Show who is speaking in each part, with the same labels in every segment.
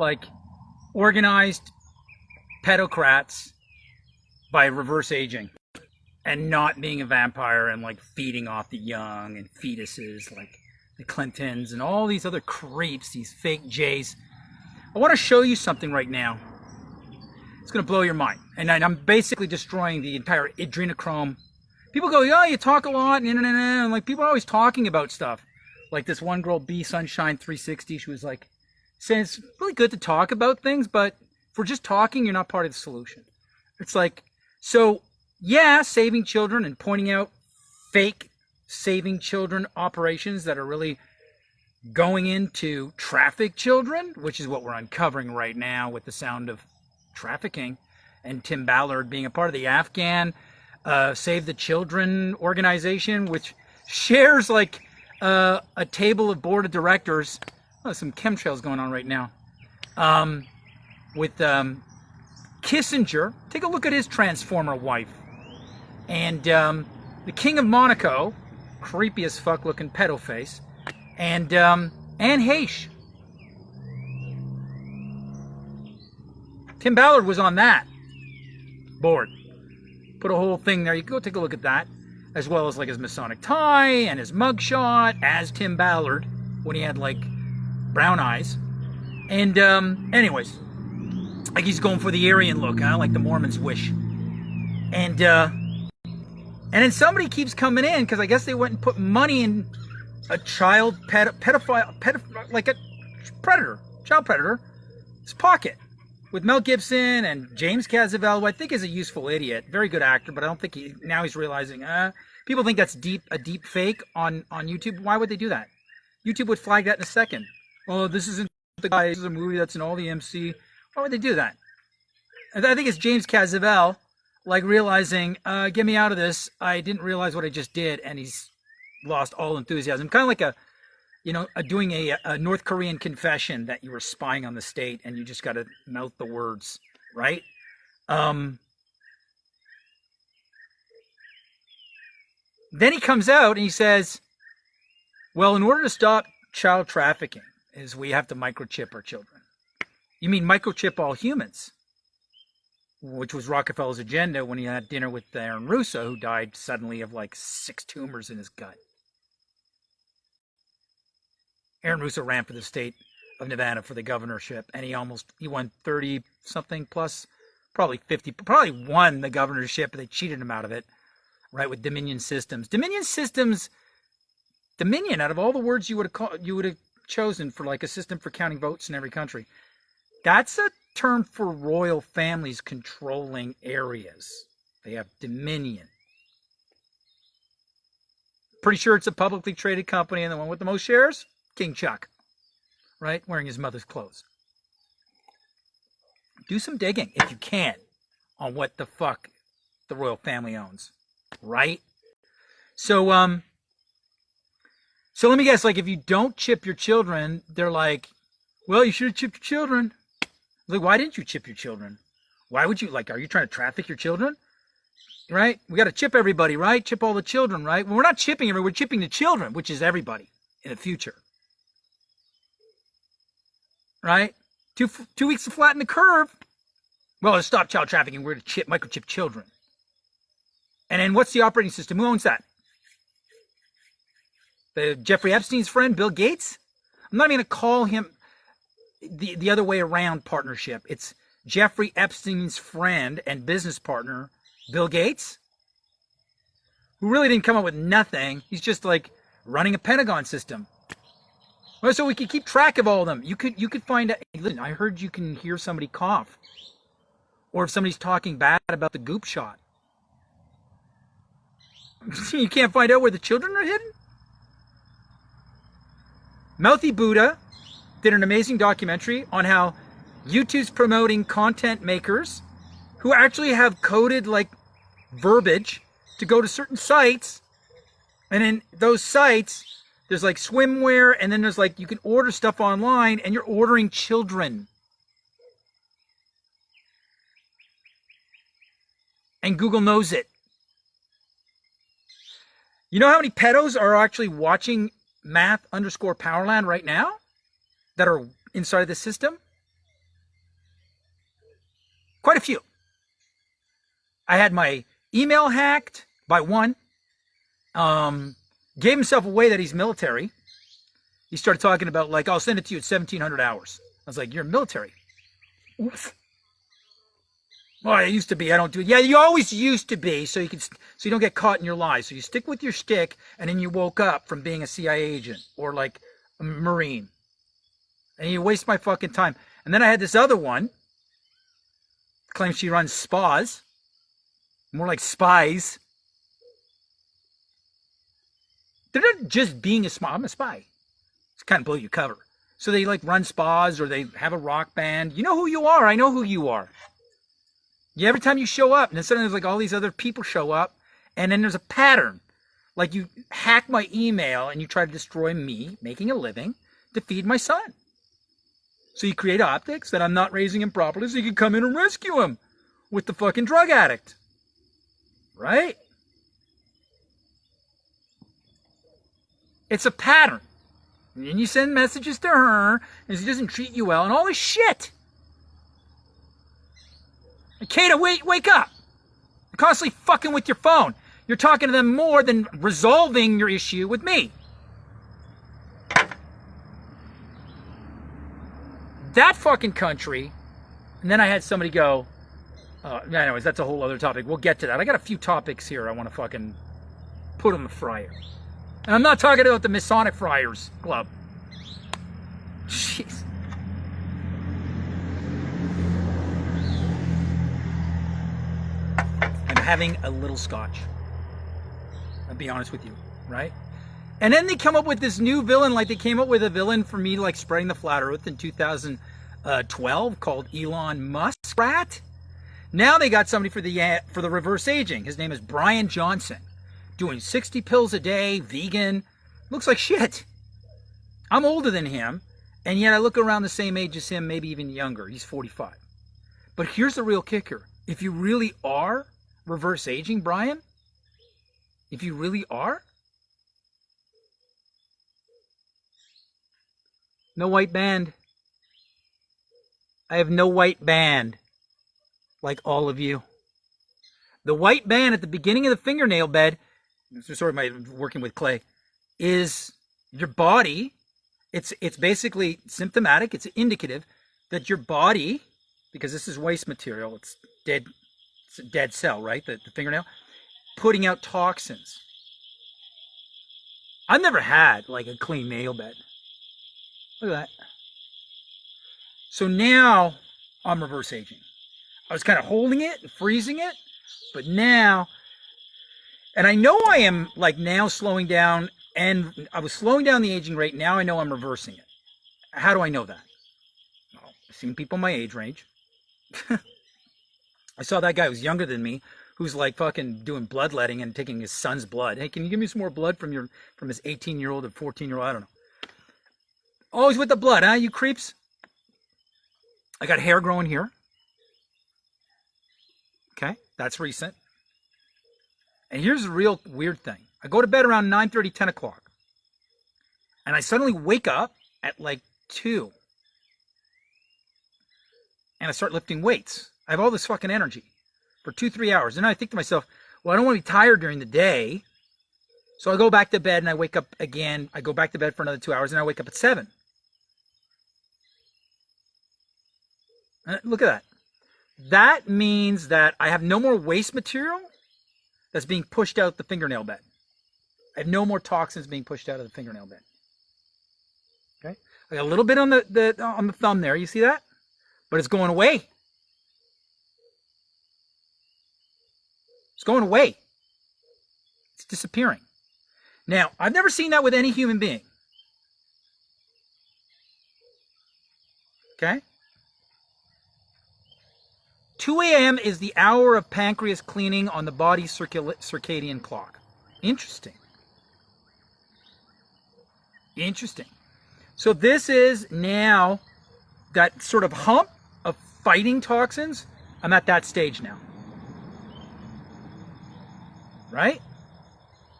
Speaker 1: like organized pedocrats by reverse aging and not being a vampire and like feeding off the young and fetuses like the Clintons and all these other creeps, these fake Jays. I want to show you something right now. It's going to blow your mind. And I'm basically destroying the entire adrenochrome. People go, yeah, you talk a lot, and like people are always talking about stuff. Like this one girl, B Sunshine 360, she was like saying it's really good to talk about things, but if we're just talking, you're not part of the solution. It's like, so yeah, saving children and pointing out fake saving children operations that are really going into traffic children, which is what we're uncovering right now with the sound of trafficking, and Tim Ballard being a part of the Afghan Save the Children organization, which shares like a table of board of directors. Oh, some chemtrails going on right now. With Kissinger, take a look at his transformer wife, and the King of Monaco, creepy as fuck looking pedo face, and Anne Heche. Tim Ballard was on that board. Put a whole thing there. You can go take a look at that, as well as like his Masonic tie and his mugshot as Tim Ballard when he had like brown eyes. And anyways, like he's going for the Aryan look, huh? Like the Mormons wish. And then somebody keeps coming in because I guess they went and put money in a child pedophile, like a predator, child predator, his pocket. With Mel Gibson and James Cazavell, who I think is a useful idiot, very good actor, but I don't think now he's realizing, people think that's a deep fake on YouTube. Why would they do that? YouTube would flag that in a second. Oh, this isn't the guy, this is a movie that's in all the MC. Why would they do that? And I think it's James Cazavell, like realizing, get me out of this. I didn't realize what I just did, and he's lost all enthusiasm. Kind of like doing a North Korean confession that you were spying on the state and you just got to mouth the words, right? Then he comes out and he says, well, in order to stop child trafficking is we have to microchip our children. You mean microchip all humans? Which was Rockefeller's agenda when he had dinner with Aaron Russo, who died suddenly of like 6 tumors in his gut. Aaron Russo ran for the state of Nevada for the governorship, and he won 30 something plus, probably 50, probably won the governorship, but they cheated him out of it, right? With Dominion Systems. Dominion, out of all the words you would have chosen for like a system for counting votes in every country, that's a term for royal families controlling areas. They have Dominion. Pretty sure it's a publicly traded company, and the one with the most shares, King Chuck, right? Wearing his mother's clothes. Do some digging, if you can, on what the fuck the royal family owns, right? So let me guess, like, if you don't chip your children, they're like, well, you should have chipped your children. Like, why didn't you chip your children? Why would you, like, are you trying to traffic your children? Right? We got to chip everybody, right? Chip all the children, right? Well, we're not chipping everybody, we're chipping the children, which is everybody in the future. Right? 2 weeks to flatten the curve. Well, to stop child trafficking, we're going to microchip children. And then what's the operating system? Who owns that? The Jeffrey Epstein's friend, Bill Gates? I'm not even going to call him the other way around partnership. It's Jeffrey Epstein's friend and business partner, Bill Gates, who really didn't come up with nothing. He's just like running a Pentagon system. Well, so we could keep track of all of them. You could find out. Listen, I heard you can hear somebody cough, or if somebody's talking bad about the goop shot. You can't find out where the children are hidden. Mouthy Buddha did an amazing documentary on how YouTube's promoting content makers who actually have coded like verbiage to go to certain sites, and in those sites there's like swimwear, and then there's like you can order stuff online, and you're ordering children. And Google knows it. You know how many pedos are actually watching Math_Powerland right now that are inside the system? Quite a few. I had my email hacked by one. Gave himself away that he's military. He started talking about, like, I'll send it to you at 1,700 hours. I was like, you're military. Oops. Well, I used to be. I don't do it. Yeah, you always used to be, so you don't get caught in your lies. So you stick with your shtick, and then you woke up from being a CIA agent or like a Marine, and you waste my fucking time. And then I had this other one, claims she runs spas, more like spies. They're not just being a spy. I'm a spy. It's kind of blow your cover. So they like run spas or they have a rock band. You know who you are. I know who you are. Yeah, every time you show up, and then suddenly there's like all these other people show up, and then there's a pattern. Like you hack my email and you try to destroy me making a living to feed my son. So you create optics that I'm not raising him properly so you can come in and rescue him with the fucking drug addict. Right? It's a pattern. And then you send messages to her, and she doesn't treat you well, and all this shit. Kata, wake up. You're constantly fucking with your phone. You're talking to them more than resolving your issue with me. That fucking country. And then I had somebody go, anyways, that's a whole other topic. We'll get to that. I got a few topics here I want to fucking put on the fryer. And I'm not talking about the Masonic Friars Club. Jeez. Having a little scotch. I'll be honest with you, right? And then they come up with this new villain, like they came up with a villain for me, like spreading the flat earth in 2012 called Elon Muskrat. Now they got somebody for the reverse aging. His name is Brian Johnson, doing 60 pills a day, vegan. Looks like shit. I'm older than him, and yet I look around the same age as him, maybe even younger. He's 45. But here's the real kicker. If you really are reverse aging, Brian, if you really are, no white band. I have no white band like all of you. The white band at the beginning of the fingernail bed, sorry, working with clay, is your body. It's basically symptomatic. It's indicative that your body, because this is waste material, it's dead. It's a dead cell, right? The fingernail, putting out toxins. I've never had like a clean nail bed. Look at that. So now I'm reverse aging. I was kind of holding it and freezing it, but now, and I know I am like now slowing down, and I was slowing down the aging rate. Now I know I'm reversing it. How do I know that? Well, I've seen people my age range. I saw that guy who was younger than me, who's like fucking doing bloodletting and taking his son's blood. Hey, can you give me some more blood from his 18-year-old or 14-year-old? I don't know. Always with the blood, huh, you creeps? I got hair growing here. Okay, that's recent. And here's the real weird thing. I go to bed around 9:30, 10 o'clock. And I suddenly wake up at like 2. And I start lifting weights. I have all this fucking energy for 2-3 hours. And I think to myself, well, I don't want to be tired during the day. So I go back to bed and I wake up again. I go back to bed for another 2 hours and I wake up at 7. And look at that. That means that I have no more waste material that's being pushed out the fingernail bed. I have no more toxins being pushed out of the fingernail bed. Okay? I got a little bit on the thumb there. You see that? But it's going away. It's going away. It's disappearing. Now, I've never seen that with any human being. Okay? 2 a.m. is the hour of pancreas cleaning on the body's circadian clock. Interesting. Interesting. So this is now that sort of hump of fighting toxins. I'm at that stage now. Right?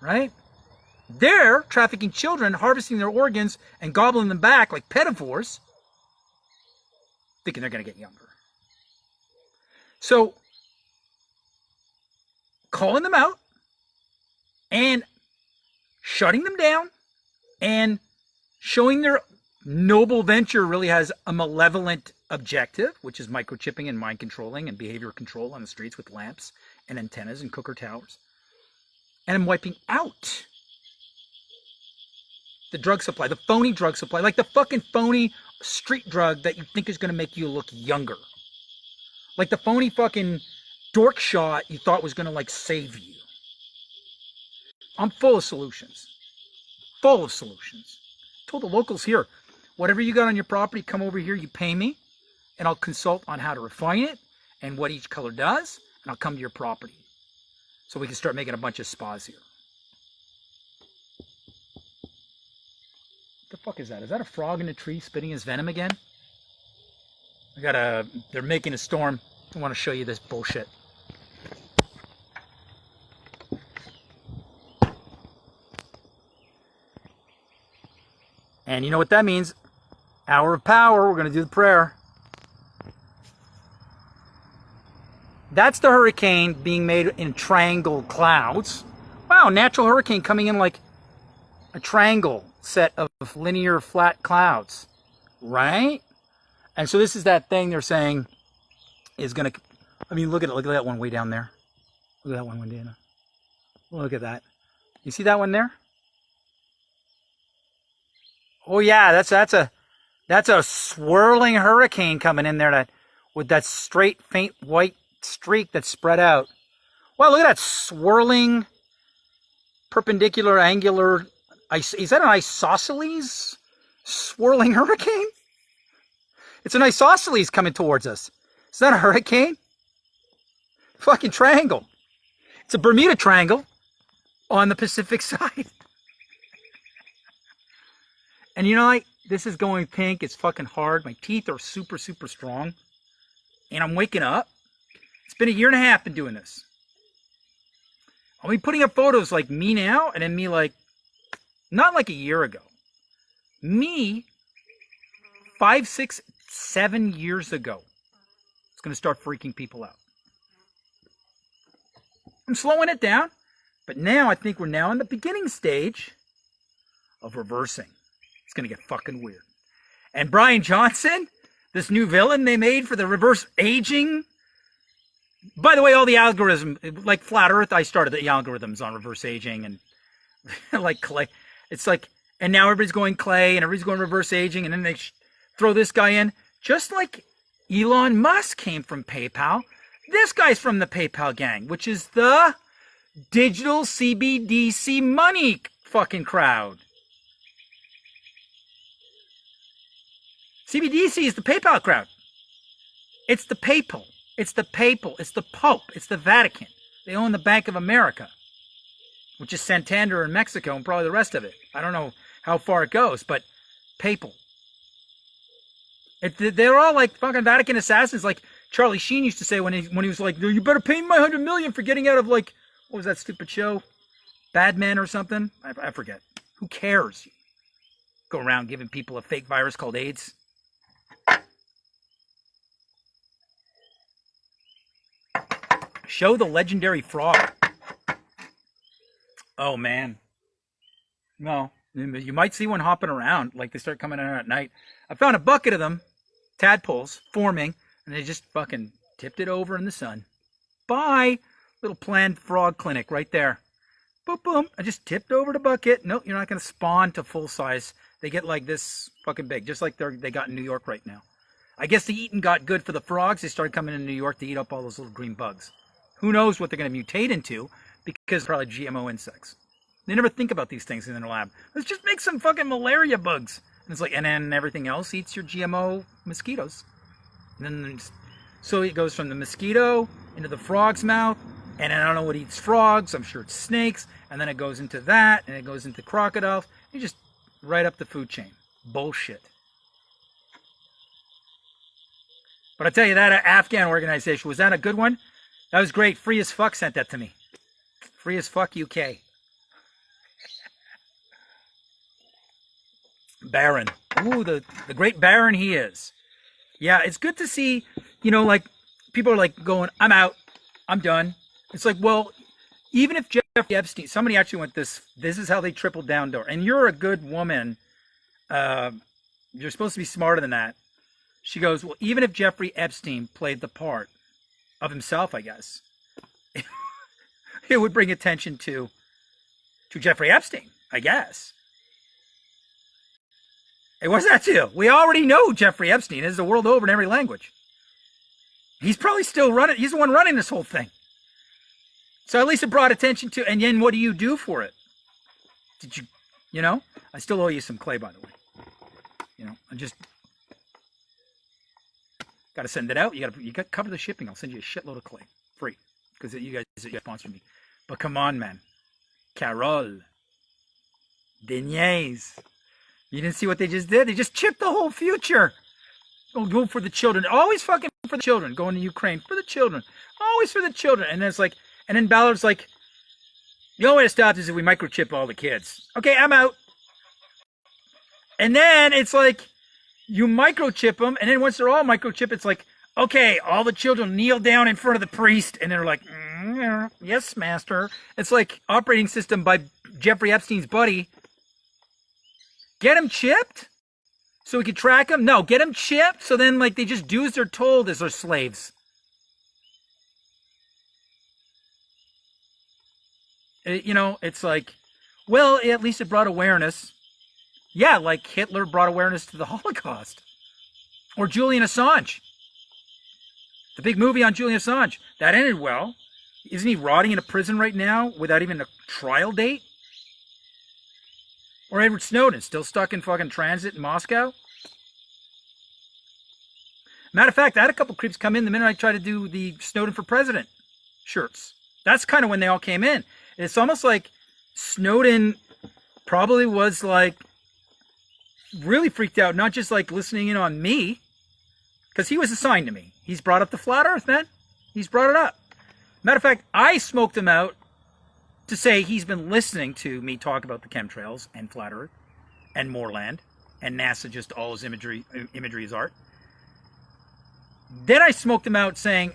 Speaker 1: Right? They're trafficking children, harvesting their organs, and gobbling them back like pedivores, thinking they're going to get younger. So calling them out and shutting them down and showing their noble venture really has a malevolent objective, which is microchipping and mind controlling and behavior control on the streets with lamps and antennas and cooker towers. And I'm wiping out the drug supply, the phony drug supply, like the fucking phony street drug that you think is going to make you look younger. Like the phony fucking dork shot you thought was going to like save you. I'm full of solutions. Full of solutions. I told the locals here, whatever you got on your property, come over here, you pay me, and I'll consult on how to refine it and what each color does, and I'll come to your property so we can start making a bunch of spas here. What the fuck is that? Is that a frog in a tree spitting his venom again? They're making a storm. I want to show you this bullshit. And you know what that means? Hour of power. We're going to do the prayer. That's the hurricane being made in triangle clouds. Wow, natural hurricane coming in like a triangle set of linear flat clouds. Right? And so this is that thing they're saying is going to... I mean, look at it. Look at that one way down there. Look at that one way down there. Look at that. You see that one there? Oh yeah, that's a swirling hurricane coming in there with that straight, faint white streak that's spread out. Wow, look at that swirling, perpendicular, angular. Is that an isosceles swirling hurricane? It's an isosceles coming towards us. Is that a hurricane? Fucking triangle. It's a Bermuda Triangle on the Pacific side. And you know, like, this is going pink. It's fucking hard. My teeth are super, super strong. And I'm waking up. It's been a year and a half been doing this. I'll be putting up photos like me now and then me like, not like a year ago. Me 5, 6, 7 years ago. It's going to start freaking people out. I'm slowing it down. But now I think we're now in the beginning stage of reversing. It's going to get fucking weird. And Brian Johnson, this new villain they made for the reverse aging. By the way, all the algorithm, like Flat Earth, I started the algorithms on reverse aging and like clay. It's like, and now everybody's going clay and everybody's going reverse aging. And then they throw this guy in. Just like Elon Musk came from PayPal. This guy's from the PayPal gang, which is the digital CBDC money fucking crowd. CBDC is the PayPal crowd. It's the papal. It's the papal. It's the Pope. It's the Vatican. They own the Bank of America, which is Santander in Mexico and probably the rest of it. I don't know how far it goes, but papal. They're all like fucking Vatican assassins, like Charlie Sheen used to say when he was like, "You better pay me my $100 million for getting out of like what was that stupid show, Bad Men or something? I forget. Who cares? Go around giving people a fake virus called AIDS." Show the legendary frog. Oh man. No, you might see one hopping around, like they start coming out at night. I found a bucket of them, tadpoles, forming, and they just fucking tipped it over in the sun. Bye. Little planned frog clinic right there. Boom, boom. I just tipped over the bucket. Nope, you're not going to spawn to full size. They get like this fucking big, just like they got in New York right now. I guess the eating got good for the frogs. They started coming in New York to eat up all those little green bugs. Who knows what they're going to mutate into, because probably GMO insects. They never think about these things in their lab. Let's just make some fucking malaria bugs. And it's like, and then everything else eats your GMO mosquitoes. And then, so it goes from the mosquito into the frog's mouth. And I don't know what eats frogs. I'm sure it's snakes. And then it goes into that. And it goes into crocodiles. You just right up the food chain. Bullshit. But I tell you, that Afghan organization, was that a good one? That was great. Free as Fuck sent that to me. Free as Fuck UK. Baron. Ooh, the great Baron he is. Yeah, it's good to see, you know, like people are like going, I'm out, I'm done. It's like, well, even if Jeffrey Epstein, somebody actually went this is how they tripled down door. And you're a good woman. You're supposed to be smarter than that. She goes, well, even if Jeffrey Epstein played the part of himself, I guess, it would bring attention to Jeffrey Epstein, I guess. Hey, what's that too? We already know who Jeffrey Epstein is the world over in every language. He's probably still running. He's the one running this whole thing. So at least it brought attention to, and then what do you do for it? Did you, you know? I still owe you some clay, by the way. You know, I just got to send it out. You got to cover the shipping. I'll send you a shitload of clay, free, because you guys sponsor me. But come on, man, Carol, Deniers, you didn't see what they just did? They just chipped the whole future. Go for the children. Always fucking for the children. Going to Ukraine for the children. Always for the children. And then it's like, and then Ballard's like, the only way to stop this is if we microchip all the kids. Okay, I'm out. And then it's like, you microchip them, and then once they're all microchipped, it's like, okay, all the children kneel down in front of the priest, and they're like, yes, master. It's like operating system by Jeffrey Epstein's buddy. Get him chipped so we can track him? No, get him chipped so then like they just do as they're told as their slaves. You know, it's like, well, at least it brought awareness. Yeah, like Hitler brought awareness to the Holocaust. Or Julian Assange. The big movie on Julian Assange. That ended well. Isn't he rotting in a prison right now without even a trial date? Or Edward Snowden, still stuck in fucking transit in Moscow? Matter of fact, I had a couple creeps come in the minute I tried to do the Snowden for President shirts. That's kind of when they all came in. It's almost like Snowden probably was like really freaked out, not just like listening in on me, because he was assigned to me. He's brought up the flat earth, man. He's brought it up. Matter of fact, I smoked him out to say he's been listening to me talk about the chemtrails and flat earth and Moorland and NASA, just all his imagery is art. Then I smoked him out saying,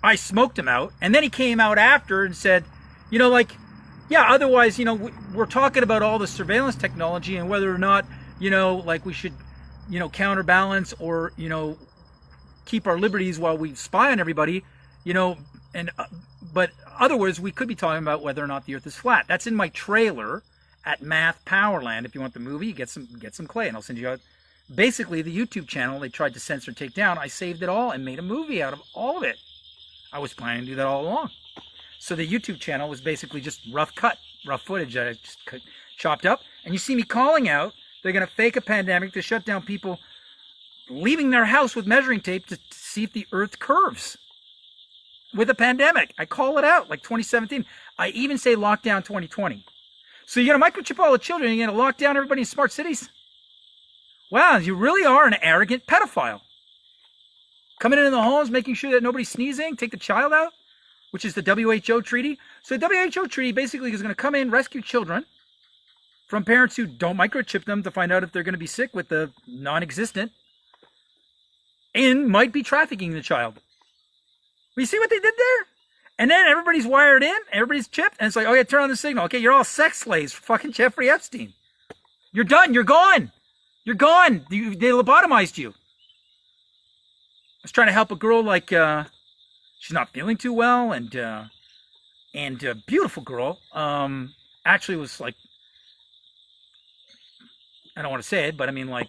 Speaker 1: I smoked him out. And then he came out after and said, you know, like, yeah, otherwise, you know, we're talking about all the surveillance technology and whether or not, you know, like we should, you know, counterbalance or, you know, keep our liberties while we spy on everybody, you know, and, but otherwise we could be talking about whether or not the earth is flat. That's in my trailer at Math Powerland. If you want the movie, get some clay and I'll send you out. Basically, the YouTube channel they tried to censor and take down, I saved it all and made a movie out of all of it. I was planning to do that all along. So the YouTube channel was basically just rough footage that I just chopped up. And you see me calling out, they're going to fake a pandemic to shut down people leaving their house with measuring tape to see if the earth curves with a pandemic. I call it out like 2017. I even say lockdown 2020. So you're going to microchip all the children and you're going to lock down everybody in smart cities? Wow, you really are an arrogant pedophile. Coming into the homes, making sure that nobody's sneezing, take the child out, which is the WHO treaty. So the WHO treaty basically is going to come in, rescue children from parents who don't microchip them to find out if they're going to be sick with the non-existent and might be trafficking the child. Well, you see what they did there? And then everybody's wired in, everybody's chipped, and it's like, oh yeah, turn on the signal. Okay, you're all sex slaves for fucking Jeffrey Epstein. You're done, you're gone. You're gone. They lobotomized you. I was trying to help a girl like, she's not feeling too well, and a beautiful girl. Actually was like, I don't want to say it, but I mean like,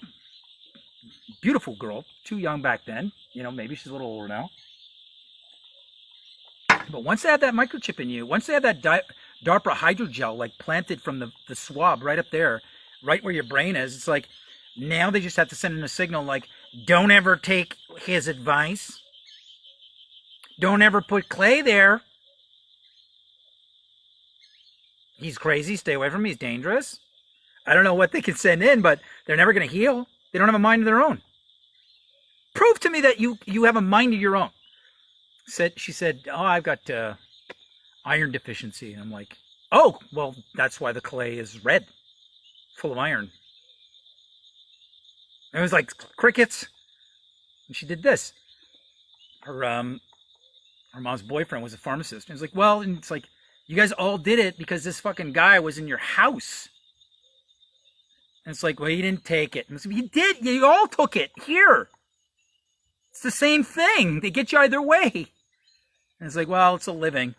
Speaker 1: beautiful girl. Too young back then. You know, maybe she's a little older now. But once they had that microchip in you, once they had that DARPA hydrogel like planted from the swab right up there, right where your brain is, it's like, now they just have to send in a signal like, don't ever take his advice. Don't ever put clay there. He's crazy. Stay away from him. He's dangerous. I don't know what they can send in, but they're never going to heal. They don't have a mind of their own. Prove to me that you have a mind of your own. She said, oh, I've got iron deficiency. And I'm like, oh, well, that's why the clay is red, full of iron. And it was like crickets. And she did this. her mom's boyfriend was a pharmacist. And it's like, well, and it's like, you guys all did it because this fucking guy was in your house. And it's like, well, you didn't take it. And it's like, you did. You all took it. Here. It's the same thing. They get you either way. And it's like, well, it's a living.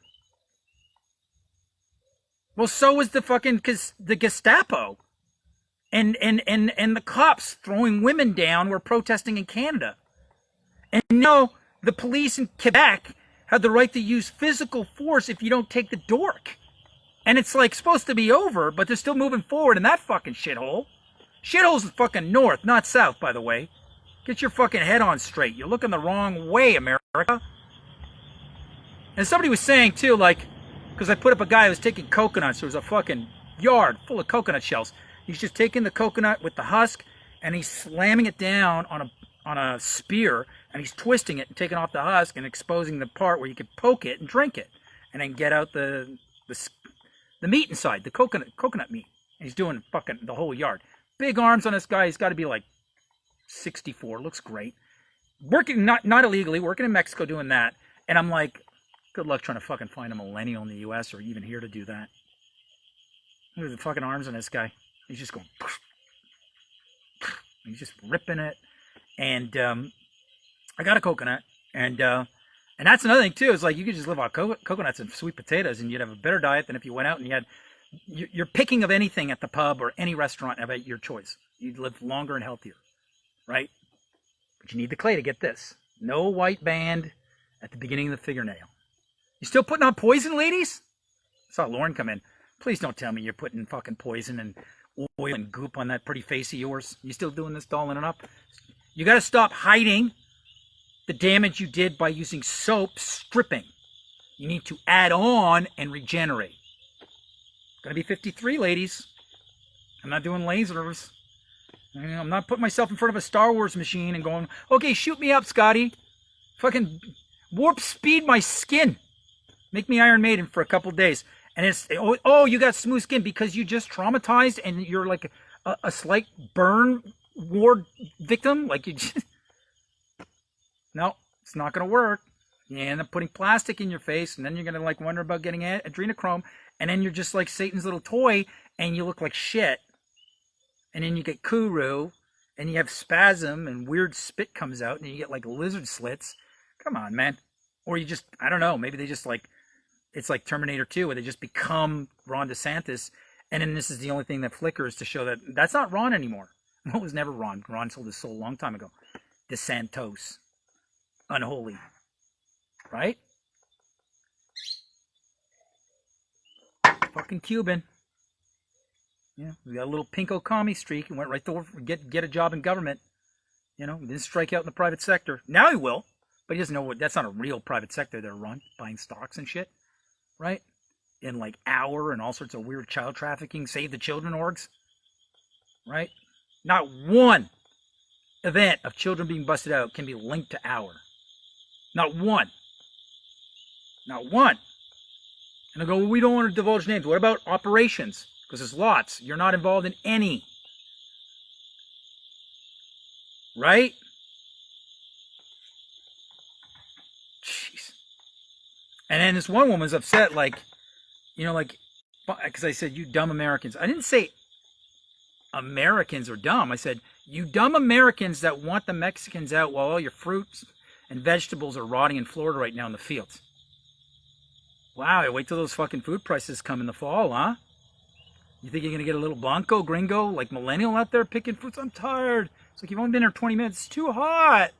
Speaker 1: Well, so was the Gestapo. And the cops throwing women down were protesting in Canada. And now the police in Quebec have the right to use physical force if you don't take the dork. And it's like supposed to be over, but they're still moving forward in that fucking shithole. Shithole's the fucking north, not south, by the way. Get your fucking head on straight. You're looking the wrong way, America. And somebody was saying, too, like, because I put up a guy who was taking coconuts. There was a fucking yard full of coconut shells. He's just taking the coconut with the husk, and he's slamming it down on a spear, and he's twisting it and taking off the husk and exposing the part where you could poke it and drink it, and then get out the meat inside, the coconut meat. And he's doing fucking the whole yard. Big arms on this guy. He's got to be like 64. Looks great. Working not illegally, working in Mexico doing that. And I'm like, good luck trying to fucking find a millennial in the U.S. or even here to do that. Look at the fucking arms on this guy. He's just going. He's just ripping it. And I got a coconut. And that's another thing too. Is like you could just live on coconuts and sweet potatoes, and you'd have a better diet than if you went out and you had. You're picking of anything at the pub or any restaurant about your choice. You'd live longer and healthier, right? But you need the clay to get this. No white band at the beginning of the fingernail. You still putting on poison, ladies? I saw Lauren come in. Please don't tell me you're putting fucking poison and oil and goop on that pretty face of yours. You still doing this, dolling it up? You got to stop hiding the damage you did by using soap stripping. You need to add on and regenerate. Gonna be 53, ladies. I'm not doing lasers. I'm not putting myself in front of a Star Wars machine and going, okay, shoot me up, Scotty. Fucking warp speed my skin. Make me Iron Maiden for a couple days. And it's, oh, you got smooth skin because you just traumatized and you're like a slight burn ward victim. Like you just... No, it's not gonna work. You end up putting plastic in your face, and then you're gonna like wonder about getting adrenochrome. And then you're just like Satan's little toy, and you look like shit. And then you get kuru, and you have spasm, and weird spit comes out, and you get like lizard slits. Come on, man. Or you just, I don't know, maybe they just like, it's like Terminator 2, where they just become Ron DeSantis, and then this is the only thing that flickers to show that that's not Ron anymore. It was never Ron. Ron sold his soul a long time ago. DeSantos. Unholy. Right? Fucking Cuban. Yeah, we got a little pinko commie streak and went right to get a job in government. You know, didn't strike out in the private sector. Now he will, but he doesn't know what. That's not a real private sector they're run, buying stocks and shit, right? In like Hour and all sorts of weird child trafficking, Save the Children orgs, right? Not one event of children being busted out can be linked to Hour. Not one. Not one. And I go, well, we don't want to divulge names. What about operations? Because there's lots. You're not involved in any. Right? Jeez. And then this one woman's upset, like, you know, like, because I said, you dumb Americans. I didn't say Americans are dumb. I said, you dumb Americans that want the Mexicans out while all your fruits and vegetables are rotting in Florida right now in the fields. Wow, wait till those fucking food prices come in the fall, huh? You think you're going to get a little Blanco, gringo, like millennial out there picking fruits? I'm tired. It's like, you've only been here 20 minutes. It's too hot.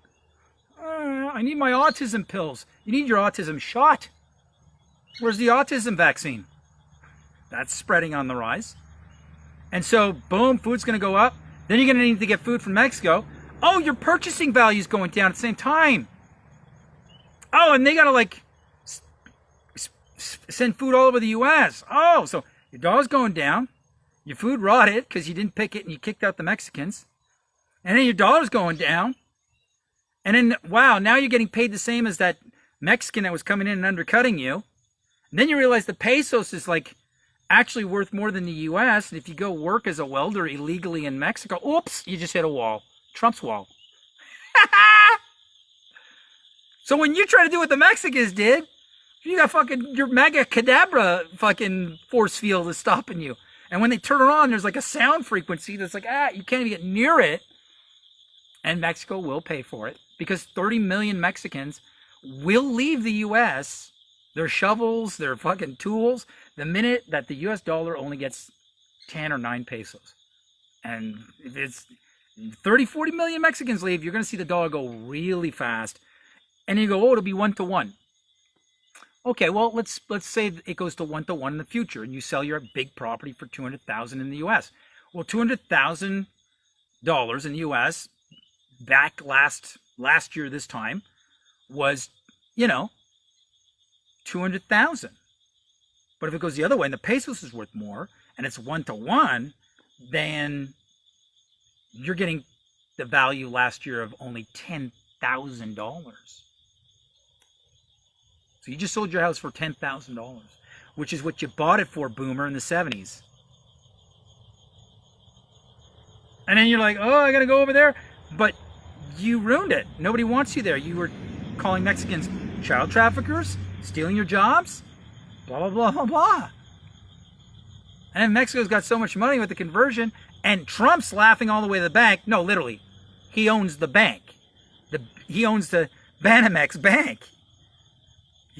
Speaker 1: I need my autism pills. You need your autism shot. Where's the autism vaccine? That's spreading on the rise. And so, boom, food's going to go up. Then you're going to need to get food from Mexico. Oh, your purchasing value is going down at the same time. Oh, and they got to, like, send food all over the U.S. Oh, so your dollar's going down. Your food rotted because you didn't pick it and you kicked out the Mexicans. And then your dollar's going down. And then, wow, now you're getting paid the same as that Mexican that was coming in and undercutting you. And then you realize the pesos is like actually worth more than the U.S. And if you go work as a welder illegally in Mexico, oops, you just hit a wall. Trump's wall. So when you try to do what the Mexicans did, you got fucking your mega cadabra fucking force field is stopping you. And when they turn it on, there's like a sound frequency that's like, you can't even get near it. And Mexico will pay for it because 30 million Mexicans will leave the U.S., their shovels, their fucking tools, the minute that the U.S. dollar only gets 10 or 9 pesos. And if it's 30, 40 million Mexicans leave, you're going to see the dollar go really fast. And you go, oh, it'll be 1-to-1. Okay, well, let's say it goes to 1-to-1 in the future, and you sell your big property for $200,000 in the U.S. Well, $200,000 in the U.S. back last year this time was, $200,000. But if it goes the other way and the pesos is worth more, and it's 1-to-1, then you're getting the value last year of only $10,000. So you just sold your house for $10,000, which is what you bought it for, boomer, in the 70s. And then you're like, oh, I got to go over there. But you ruined it. Nobody wants you there. You were calling Mexicans child traffickers, stealing your jobs, blah, blah, blah, blah, blah. And then Mexico's got so much money with the conversion, and Trump's laughing all the way to the bank. No, literally. He owns the bank. He owns the Banamex bank.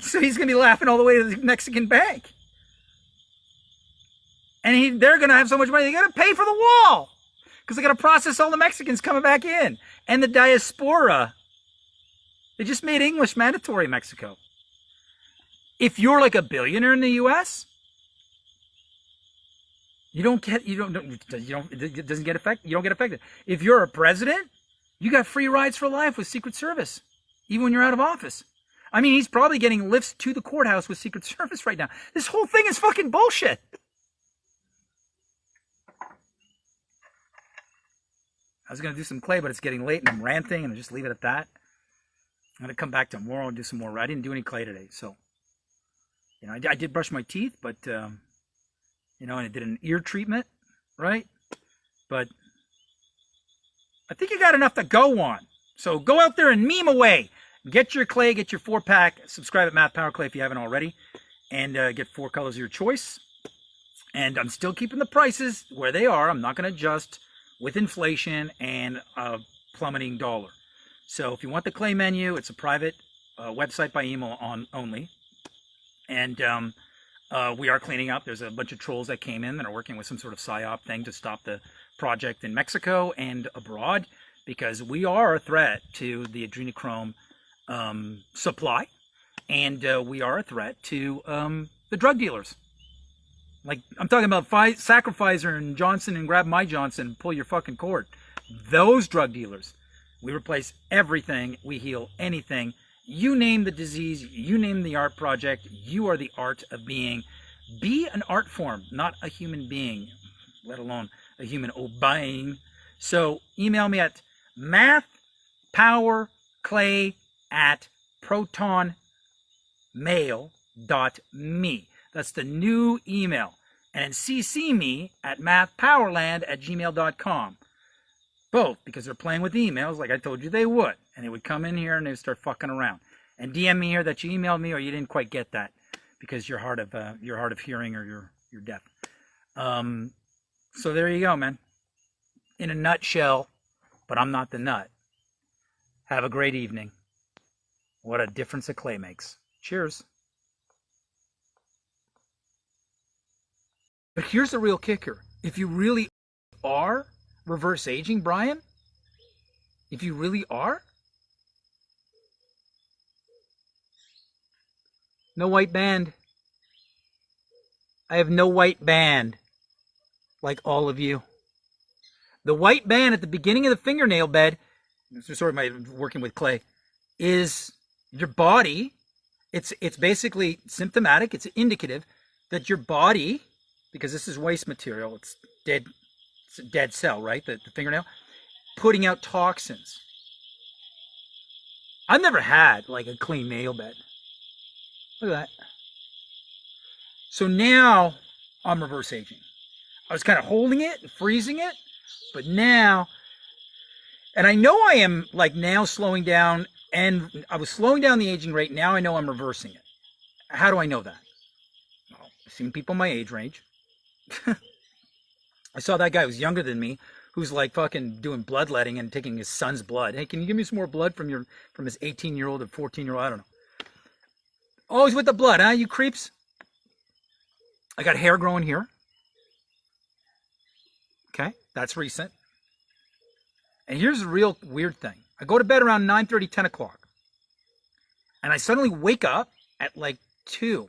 Speaker 1: So he's going to be laughing all the way to the Mexican bank. And they're going to have so much money, they got to pay for the wall. Because they got to process all the Mexicans coming back in. And the diaspora. They just made English mandatory in Mexico. If you're like a billionaire in the U.S., you don't get affected. If you're a president, you got free rides for life with Secret Service, even when you're out of office. I mean, he's probably getting lifts to the courthouse with Secret Service right now. This whole thing is fucking bullshit. I was going to do some clay, but it's getting late and I'm ranting, and I'll just leave it at that. I'm going to come back tomorrow and do some more. I didn't do any clay today, so. I did brush my teeth, but, and I did an ear treatment, right? But I think you got enough to go on. So go out there and meme away. Get your clay, get your 4-pack. Subscribe at Math Power Clay if you haven't already. And get 4 colors of your choice. And I'm still keeping the prices where they are. I'm not going to adjust with inflation and a plummeting dollar. So if you want the clay menu, it's a private website by email only. And we are cleaning up. There's a bunch of trolls that came in that are working with some sort of PSYOP thing to stop the project in Mexico and abroad, because we are a threat to the Adrenochrome supply, and we are a threat to the drug dealers. Like, I'm talking about Sacrificer and Johnson and Grab My Johnson, pull your fucking cord. Those drug dealers. We replace everything. We heal anything. You name the disease. You name the art project. You are the art of being. Be an art form, not a human being, let alone a human obeying. So email me at mathpowerclay@protonmail.me. That's the new email. And CC me at mathpowerland@gmail.com. Both, because they're playing with emails like I told you they would. And they would come in here and they would start fucking around. And DM me here that you emailed me or you didn't quite get that because you're hard of hearing or you're deaf. So there you go, man. In a nutshell, but I'm not the nut. Have a great evening. What a difference a clay makes. Cheers. But here's the real kicker. If you really are reverse aging, Brian, if you really are, no white band. I have no white band like all of you. The white band at the beginning of the fingernail bed, sorry, my working with clay, is your body. It's basically symptomatic. It's indicative that your body, because this is waste material, it's dead. It's a dead cell, right? The fingernail, putting out toxins. I've never had like a clean nail bed. Look at that. So now I'm reverse aging. I was kind of holding it and freezing it, but now, and I know I am like now slowing down And I was slowing down the aging rate. Now I know I'm reversing it. How do I know that? Well, I've seen people my age range. I saw that guy who was younger than me, who's like fucking doing bloodletting and taking his son's blood. Hey, can you give me some more blood from his 18-year-old or 14-year-old? I don't know. Always with the blood, huh, you creeps? I got hair growing here. Okay, that's recent. And here's the real weird thing. I go to bed around 9:30, 10 o'clock. And I suddenly wake up at like 2.